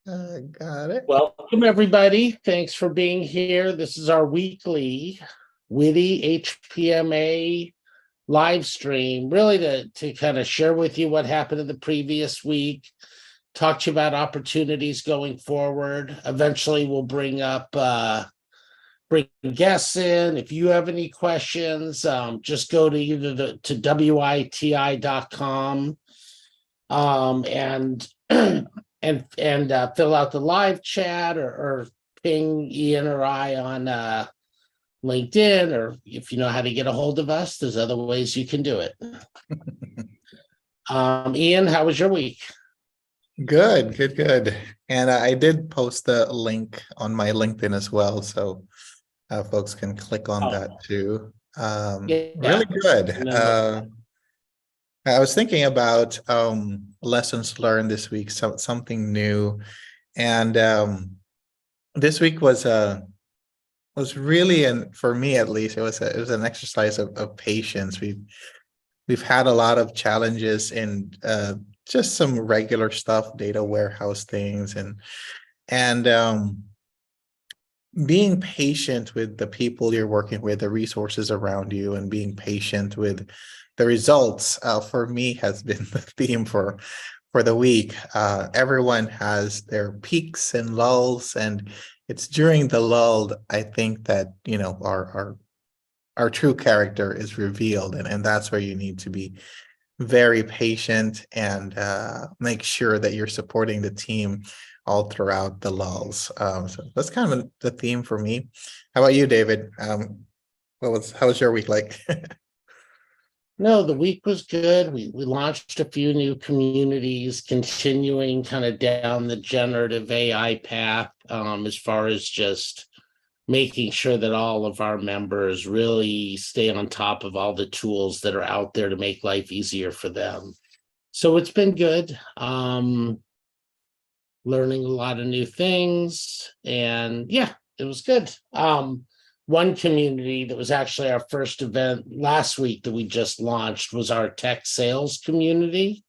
Got it. Welcome, everybody. Thanks for being here. This is our weekly WITI HPMA live stream, really to kind of share with you what happened in the previous week, talk to you about opportunities going forward. Eventually, we'll bring guests in. If you have any questions, just go to either to witi.com and fill out the live chat or ping Ian or I on LinkedIn, or if you know how to get a hold of us, there's other ways you can do it. Ian, how was your week? Good. And I did post the link on my LinkedIn as well, so folks can click on that Oh, too. Really yeah. good. And then I was thinking about lessons learned this week, something new, and this week was really, and for me at least, it was an exercise of patience. We've had a lot of challenges in just some regular stuff, data warehouse things, and being patient with the people you're working with, the resources around you, and being patient with the results. For me, has been the theme for the week. Everyone has their peaks and lulls, and it's during the lull I think that our true character is revealed, and that's where you need to be very patient and make sure that you're supporting the team all throughout the lulls. So that's kind of the theme for me. How about you, David? How was your week like? no, the week was good. We launched a few new communities, continuing kind of down the generative AI path, as far as just making sure that all of our members really stay on top of all the tools that are out there to make life easier for them. So it's been good. Learning a lot of new things, and yeah, it was good. One community that was actually our first event last week that we just launched was our tech sales community.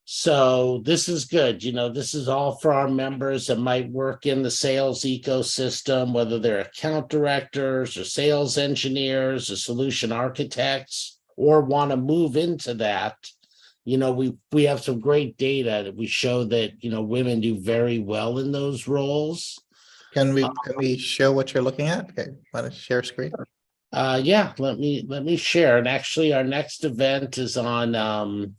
So this is good. This is all for our members that might work in the sales ecosystem, whether they're account directors or sales engineers or solution architects, or want to move into that. We have some great data that we show that, women do very well in those roles. Can we show what you're looking at? Okay, want to share screen? Yeah, let me share. And actually our next event is on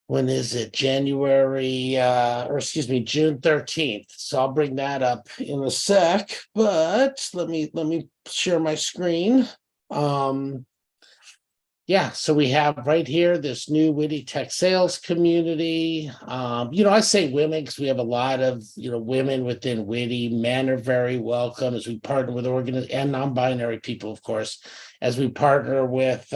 when is it? June 13th. So I'll bring that up in a sec, but let me share my screen. Yeah, so we have right here this new WITI tech sales community. I say women because we have a lot of women within WITI. Men are very welcome as we partner with and non-binary people, of course, as we partner with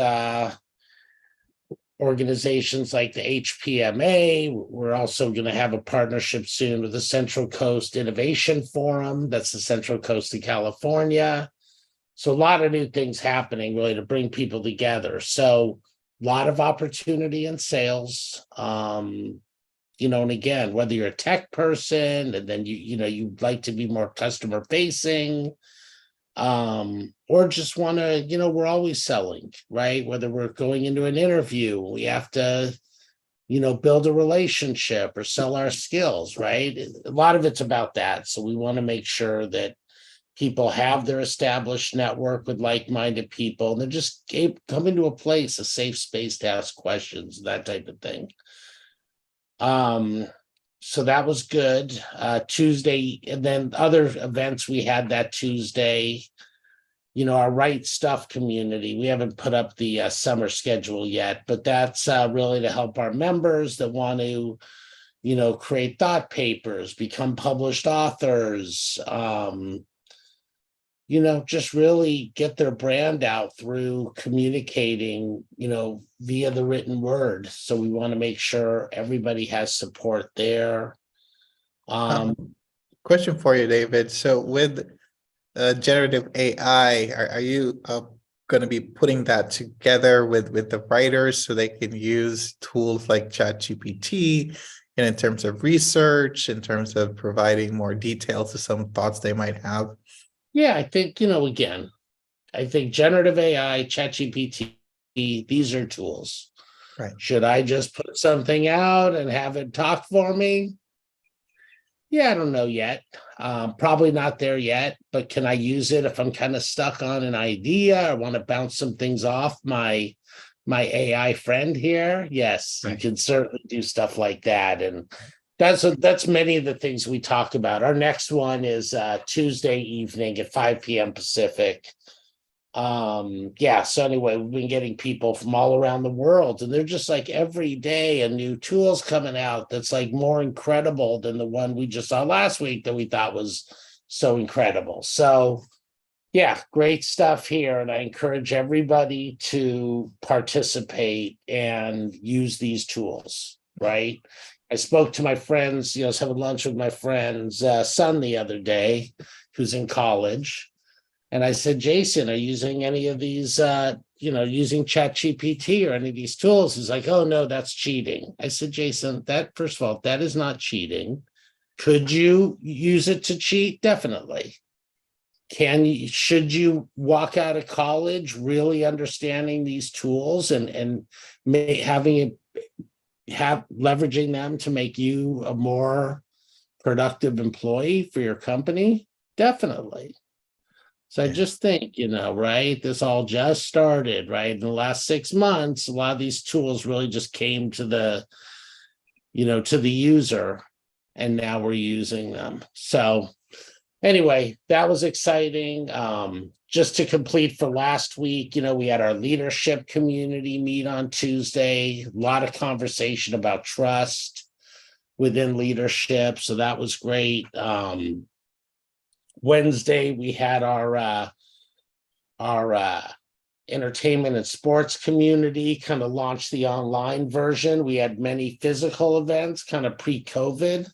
organizations like the HPMA. We're also going to have a partnership soon with the Central Coast Innovation Forum. That's the Central Coast of California. So a lot of new things happening really to bring people together. So a lot of opportunity in sales. And again, whether you're a tech person and then you'd like to be more customer facing, or just want to, we're always selling, right? Whether we're going into an interview, we have to, build a relationship or sell our skills, right? A lot of it's about that. So we want to make sure that people have their established network with like-minded people, and they're just coming to a place, a safe space to ask questions, that type of thing. So that was good. Tuesday, and then other events we had that Tuesday, our Right Stuff community. We haven't put up the summer schedule yet, but that's really to help our members that want to, create thought papers, become published authors, just really get their brand out through communicating, via the written word. So we want to make sure everybody has support there. Question for you, David. So with generative AI, are you going to be putting that together with the writers so they can use tools like ChatGPT and in terms of research, in terms of providing more details to some thoughts they might have? Yeah, I think, again, I think generative AI, ChatGPT, these are tools. Right. Should I just put something out and have it talk for me? Yeah, I don't know yet. Probably not there yet, but can I use it if I'm kind of stuck on an idea or want to bounce some things off my AI friend here? Yes, you Right. can certainly do stuff like that. And that's many of the things we talk about. Our next one is Tuesday evening at 5 p.m. Pacific. Yeah, so anyway, we've been getting people from all around the world, and they're just like every day a new tool's coming out that's like more incredible than the one we just saw last week that we thought was so incredible. So yeah, great stuff here, and I encourage everybody to participate and use these tools, right? I spoke to my friends, I was having lunch with my friend's son the other day, who's in college. And I said, Jason, are you using any of these, using ChatGPT or any of these tools? He's like, oh, no, that's cheating. I said, Jason, first of all, that is not cheating. Could you use it to cheat? Definitely. Should you walk out of college really understanding these tools and leveraging them to make you a more productive employee for your company? Definitely. So I just think, right, this all just started, right? In the last 6 months, a lot of these tools really just came to the user, and now we're using them. So anyway, that was exciting. Just to complete for last week, we had our leadership community meet on Tuesday, a lot of conversation about trust within leadership. So that was great. Wednesday, we had our entertainment and sports community kind of launch the online version. We had many physical events kind of pre-COVID.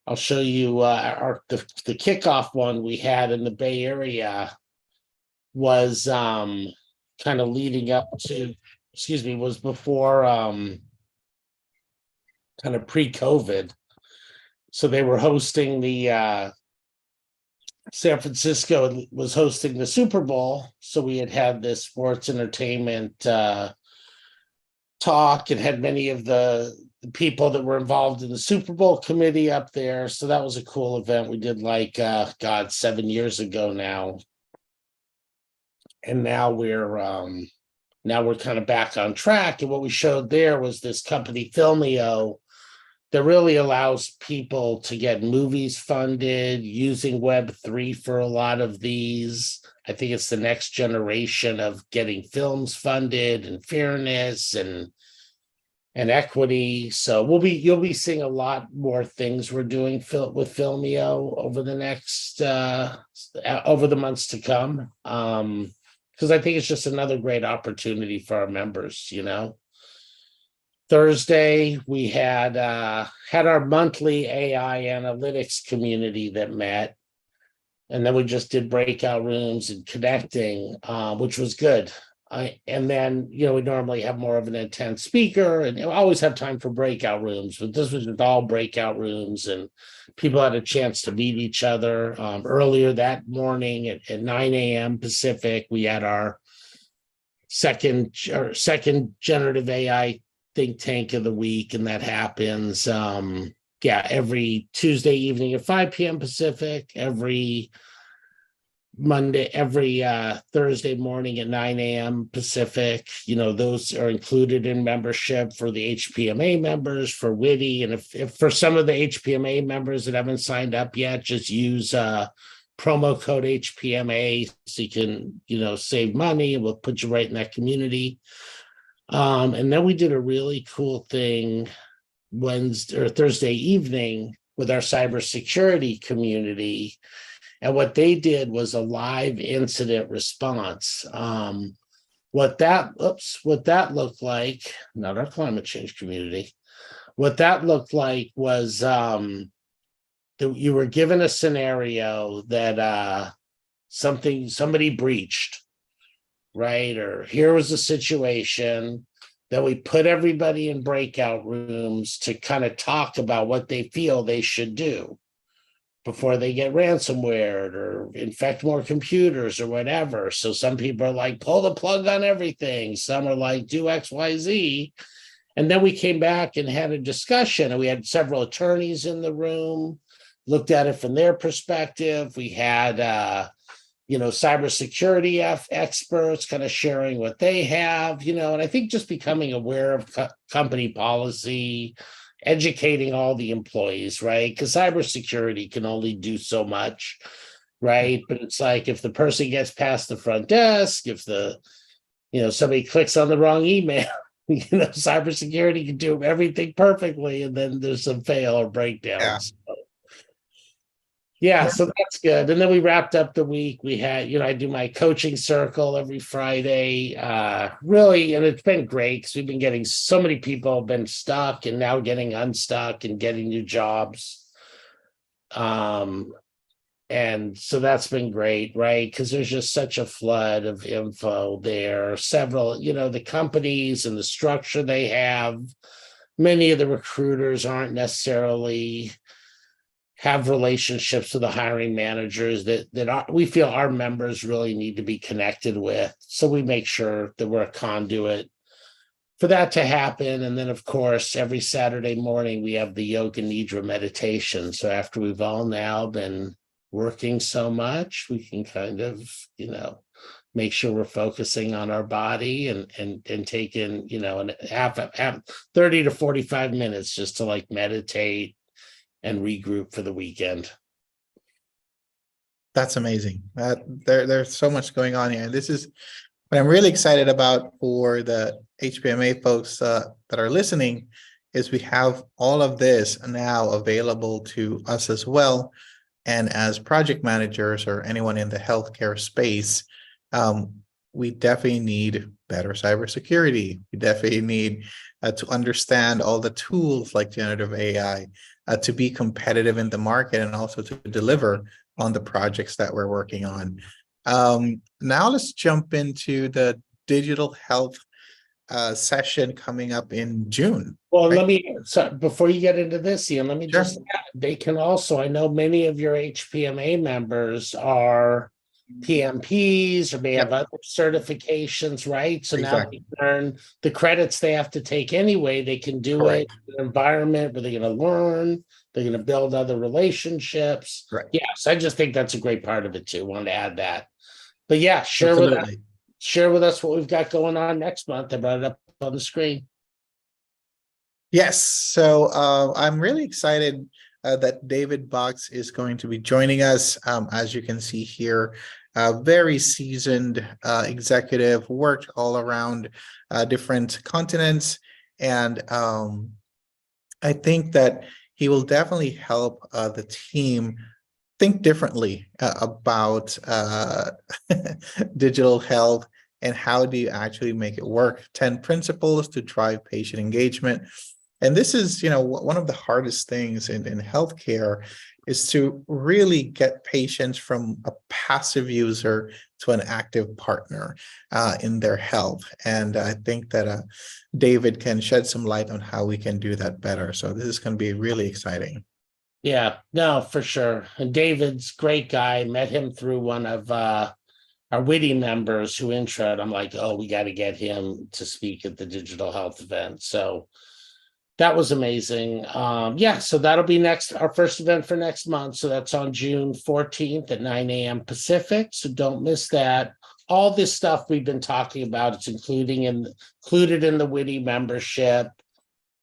I'll show you the kickoff one we had in the Bay Area was kind of leading up to, was before kind of pre-COVID. So they were hosting the San Francisco was hosting the Super Bowl. So we had this sports entertainment talk and had many of the people that were involved in the Super Bowl committee up there. So that was a cool event. We did 7 years ago now. And now we're kind of back on track. And what we showed there was this company Filmio that really allows people to get movies funded using Web3 for a lot of these. I think it's the next generation of getting films funded and fairness and equity. So you'll be seeing a lot more things we're doing with Filmio over the next over the months to come. Because I think it's just another great opportunity for our members, Thursday, we had our monthly AI analytics community that met. And then we just did breakout rooms and connecting, which was good. And then, we normally have more of an intense speaker and always have time for breakout rooms. But this was just all breakout rooms and people had a chance to meet each other. Earlier that morning at 9 a.m. Pacific, we had our second generative AI think tank of the week, and that happens every Tuesday evening at 5 p.m. Pacific, every Thursday morning at 9 a.m. Pacific. Those are included in membership for the HPMA members, for WITI, and if for some of the HPMA members that haven't signed up yet, just use promo code HPMA so you can save money, and we'll put you right in that community. And then we did a really cool thing Thursday evening with our cybersecurity community. And what they did was a live incident response. What that looked like, not our climate change community, what that looked like was that you were given a scenario that somebody breached, right? Or here was the situation. Then we put everybody in breakout rooms to kind of talk about what they feel they should do before they get ransomware or infect more computers or whatever. So some people are like, pull the plug on everything. Some are like, do X, Y, Z. And then we came back and had a discussion, and we had several attorneys in the room, looked at it from their perspective. We had, cybersecurity experts kind of sharing what they have, and I think just becoming aware of company policy, educating all the employees, right? Because cybersecurity can only do so much, right? But it's like if the person gets past the front desk, if somebody clicks on the wrong email, cybersecurity can do everything perfectly, and then there's some fail or breakdowns. Yeah, so that's good. And then we wrapped up the week. We had, I do my coaching circle every Friday. Really, and it's been great because we've been getting so many people have been stuck and now getting unstuck and getting new jobs. And so that's been great, right? Because there's just such a flood of info there. Several, the companies and the structure they have, many of the recruiters aren't necessarily have relationships with the hiring managers that we feel our members really need to be connected with. So we make sure that we're a conduit for that to happen. And then, of course, every Saturday morning, we have the yoga nidra meditation. So after we've all now been working so much, we can kind of, make sure we're focusing on our body and taking, and have 30 to 45 minutes just to like meditate and regroup for the weekend. That's amazing. There's so much going on here. This is what I'm really excited about for the HPMA folks that are listening, is we have all of this now available to us as well. And as project managers or anyone in the healthcare space, we definitely need better cybersecurity. We definitely need to understand all the tools like generative AI to be competitive in the market and also to deliver on the projects that we're working on. Now let's jump into the digital health session coming up in June. Well, right? before you get into this, Ian, let me Sure. just add, they can also, I know many of your HPMA members are PMPs or may have other certifications, right? So now Exactly. they learn the credits they have to take anyway. They can do it Correct. in an environment where they're going to learn, they're going to build other relationships. Right. Yes, I just think that's a great part of it too. Wanted to add that. But yeah, share with us what we've got going on next month. I brought it up on the screen. Yes. So I'm really excited that David Box is going to be joining us. As you can see here, very seasoned executive, worked all around different continents. And I think that he will definitely help the team think differently about digital health and how do you actually make it work. 10 principles to drive patient engagement. And this is, one of the hardest things in healthcare is to really get patients from a passive user to an active partner in their health. And I think that David can shed some light on how we can do that better. So this is going to be really exciting. Yeah, no, for sure. And David's a great guy. Met him through one of our WITI members who introed. I'm like, oh, we got to get him to speak at the digital health event. So that was amazing. So that'll be our first event for next month. So that's on June 14th at 9 a.m. Pacific. So don't miss that. All this stuff we've been talking about, it's included in the WITI membership.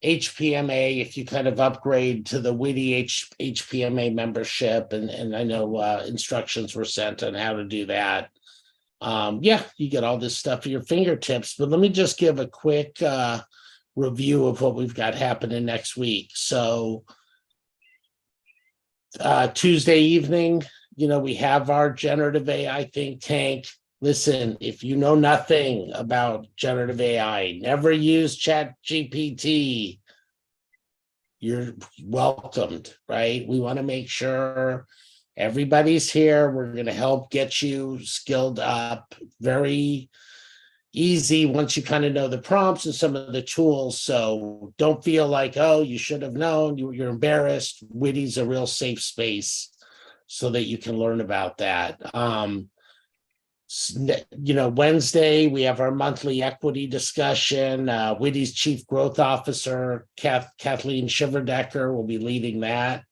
HPMA, if you kind of upgrade to the WITI HPMA membership, and I know instructions were sent on how to do that. You get all this stuff at your fingertips. But let me just give a quick review of what we've got happening next week. So Tuesday evening, we have our generative AI think tank. Listen, if you know nothing about generative AI, never use ChatGPT, you're welcomed, right? We want to make sure everybody's here. We're going to help get you skilled up. Very easy once you kind of know the prompts and some of the tools. So don't feel like, oh, you should have known, you're embarrassed. WITI's a real safe space so that you can learn about that. Wednesday, we have our monthly equity discussion. WITI's Chief Growth Officer, Kathleen Shiverdecker, will be leading that.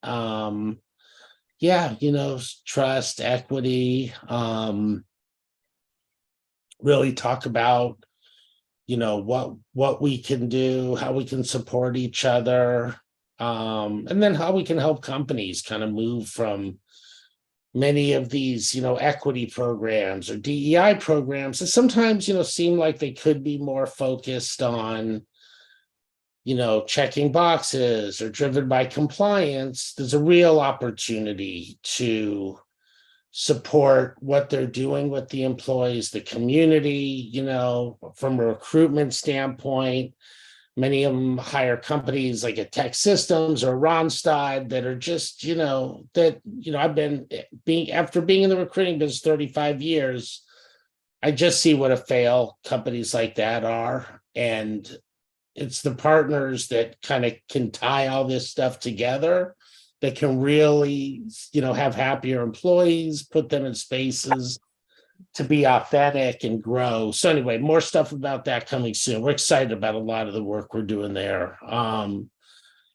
Trust, equity, really talk about, what we can do, how we can support each other, and then how we can help companies kind of move from many of these, equity programs or DEI programs that sometimes, seem like they could be more focused on, checking boxes or driven by compliance. There's a real opportunity to support what they're doing with the employees, the community, from a recruitment standpoint. Many of them hire companies like a Tech Systems or Randstad that are just, I've after being in the recruiting business 35 years, I just see what a fail companies like that are. And it's the partners that kind of can tie all this stuff together that can really, have happier employees, put them in spaces to be authentic and grow. So anyway, more stuff about that coming soon. We're excited about a lot of the work we're doing there.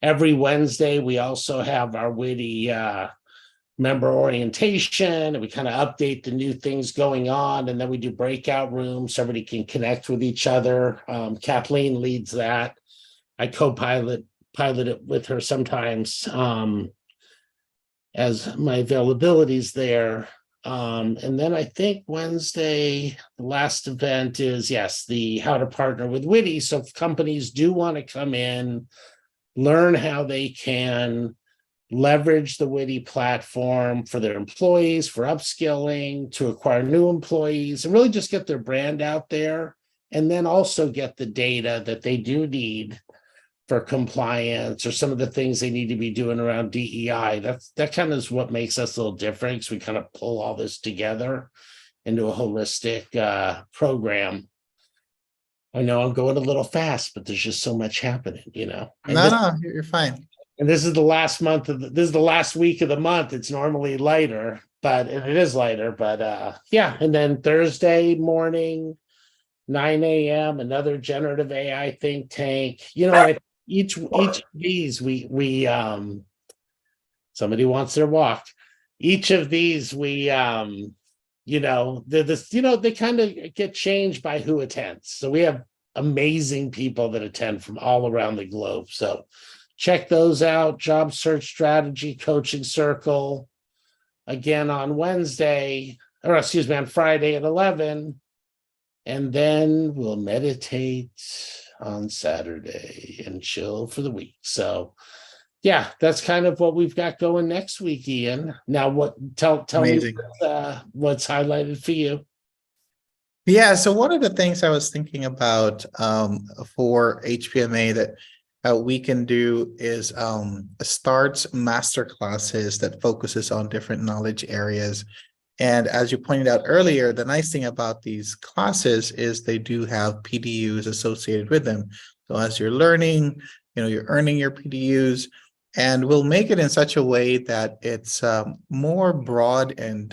Every Wednesday, we also have our WITI member orientation, and we kind of update the new things going on. And then we do breakout rooms so everybody can connect with each other. Kathleen leads that. I co-pilot it with her sometimes as my availability is there. And then I think Wednesday, the last event is, the how to partner with WITI. So if companies do want to come in, learn how they can leverage the WITI platform for their employees, for upskilling, to acquire new employees, and really just get their brand out there. And then also get the data that they do need for compliance or some of the things they need to be doing around DEI. That kind of is what makes us a little different, because we kind of pull all this together into a holistic program. I know I'm going a little fast, but there's just so much happening, No, you're fine. And this is the last month this is the last week of the month. It's normally lighter, and it is lighter, but And then Thursday morning, 9 a.m., another generative AI think tank. Each of these we somebody wants their walk. Each of these they kind of get changed by who attends. So we have amazing people that attend from all around the globe. So check those out. Job search strategy coaching circle, again on Friday at 11. And then we'll meditate on Saturday and chill for the week. So that's kind of what we've got going next week, Ian. Now tell Amazing. me what's highlighted for you. Yeah, so one of the things I was thinking about for HPMA that we can do is starts master classes that focuses on different knowledge areas. And as you pointed out earlier, the nice thing about these classes is they do have PDUs associated with them. So as you're learning, you're earning your PDUs, and we'll make it in such a way that it's more broad and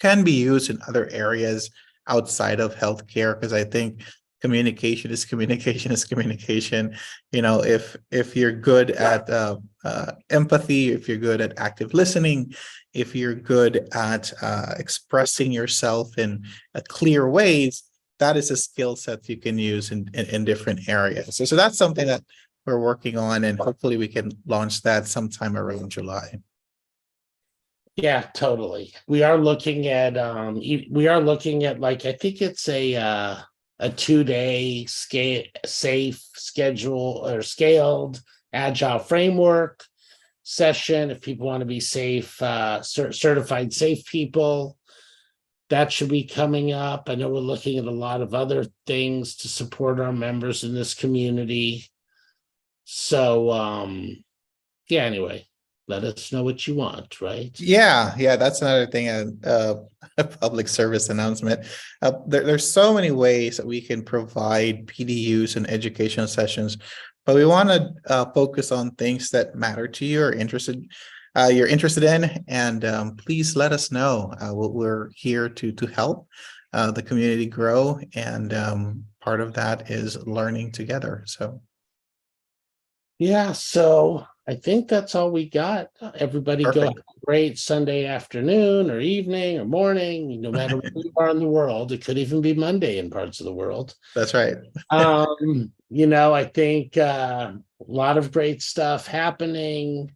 can be used in other areas outside of healthcare, because I think communication is communication is communication. If you're good at empathy, if you're good at active listening, if you're good at expressing yourself in clear ways, that is a skill set you can use in different areas. So that's something that we're working on, and hopefully we can launch that sometime around July. Yeah, totally. We are looking at like, I think it's a 2-day safe schedule or scaled agile framework session. If people want to be safe, certified safe people, that should be coming up. I know we're looking at a lot of other things to support our members in this community. So anyway, let us know what you want, right? Yeah, that's another thing. A public service announcement. There's so many ways that we can provide PDUs and educational sessions, but we want to focus on things that matter to you or you're interested in, and please let us know. We're here to help the community grow, and part of that is learning together. So Yeah, so I think that's all we got. Everybody go have perfect. a great Sunday afternoon or evening or morning, no matter where you are in the world. It could even be Monday in parts of the world. That's right. I think a lot of great stuff happening.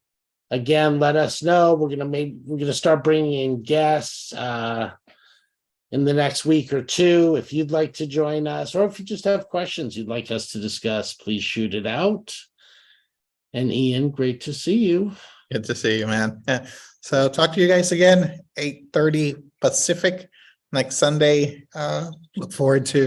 Again, let us know. We're gonna start bringing in guests in the next week or two. If you'd like to join us, or if you just have questions you'd like us to discuss, please shoot it out. And Ian, great to see you. Good to see you, man. Yeah. So talk to you guys again, 8:30 Pacific next Sunday. Look forward to